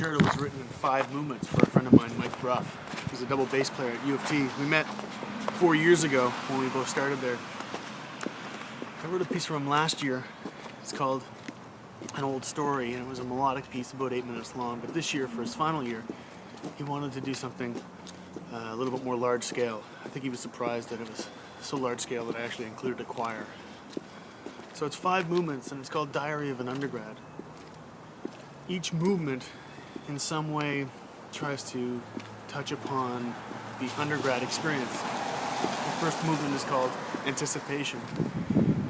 concerto was written in 5 movements for a friend of mine, Mike Brough. He's a double bass player at U of T. We met 4 years ago when we both started there. I wrote a piece for him last year. It's called An Old Story, and it was a melodic piece about 8 minutes long. But this year, for his final year, he wanted to do something a little bit more large scale. I think he was surprised that it was so large scale that I actually included a choir. So it's 5 movements, and it's called Diary of an Undergrad. Each movement in some way tries to touch upon the undergrad experience. The first movement is called Anticipation,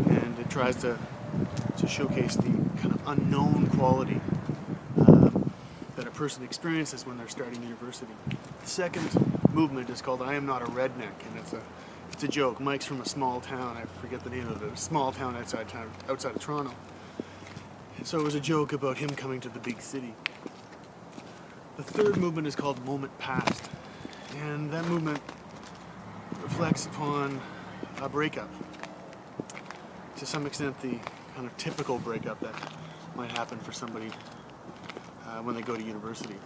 and it tries to showcase the kind of unknown quality that a person experiences when they're starting university. The second movement is called I Am Not a Redneck, and it's a joke. Mike's from a small town, I forget the name of it, a small town outside of Toronto. And so it was a joke about him coming to the big city. The third movement is called Moment Past, and that movement reflects upon a breakup. To some extent, the kind of typical breakup that might happen for somebody when they go to university.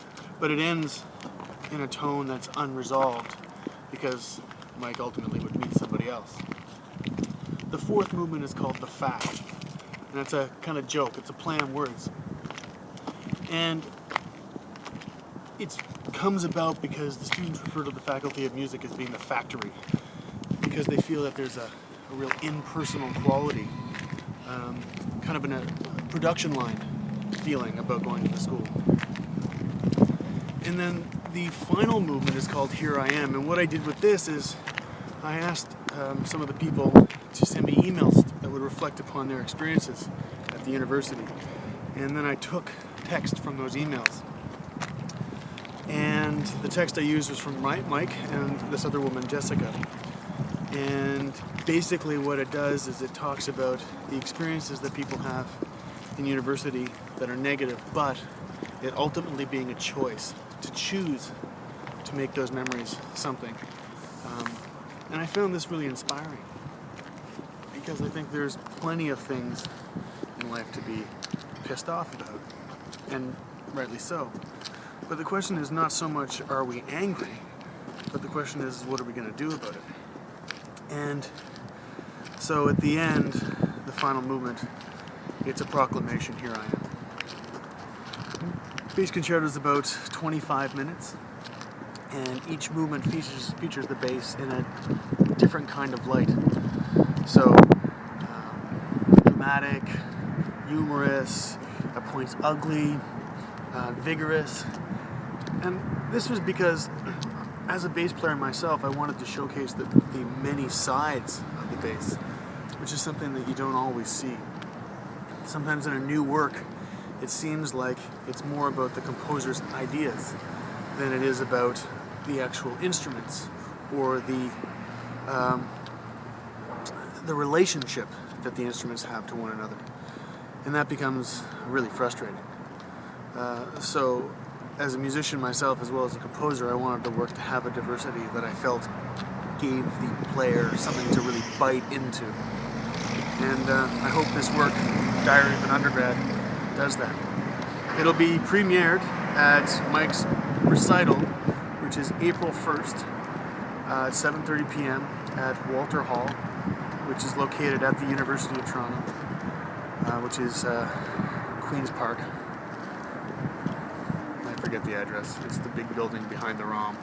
But it ends in a tone that's unresolved because Mike ultimately would meet somebody else. The fourth movement is called The Fact, and it's a kind of joke. It's a play on words. And it comes about because the students refer to the Faculty of Music as being the factory, because they feel that there's a real impersonal quality, kind of in a production line feeling about going to the school. And then the final movement is called Here I Am, and what I did with this is I asked some of the people to send me emails that would reflect upon their experiences at the university. And then I took text from those emails. And the text I used was from Mike and this other woman, Jessica. And basically what it does is it talks about the experiences that people have in university that are negative, but it ultimately being a choice to choose to make those memories something. And I found this really inspiring because I think there's plenty of things in life to be pissed off about, and rightly so. But the question is not so much are we angry, but the question is what are we going to do about it? And so at the end, the final movement, it's a proclamation, here I am. Bass concerto is about 25 minutes, and each movement features the bass in a different kind of light. So, dramatic, humorous, at points ugly, vigorous. And this was because, as a bass player myself, I wanted to showcase the many sides of the bass, which is something that you don't always see. Sometimes in a new work, it seems like it's more about the composer's ideas than it is about the actual instruments or the relationship that the instruments have to one another. And that becomes really frustrating. So as a musician myself, as well as a composer, I wanted the work to have a diversity that I felt gave the player something to really bite into. And I hope this work, Diary of an Undergrad, does that. It'll be premiered at Mike's recital, which is April 1st at 7:30 p.m. at Walter Hall, which is located at the University of Toronto, which is Queen's Park. I forget the address. It's the big building behind the ROM.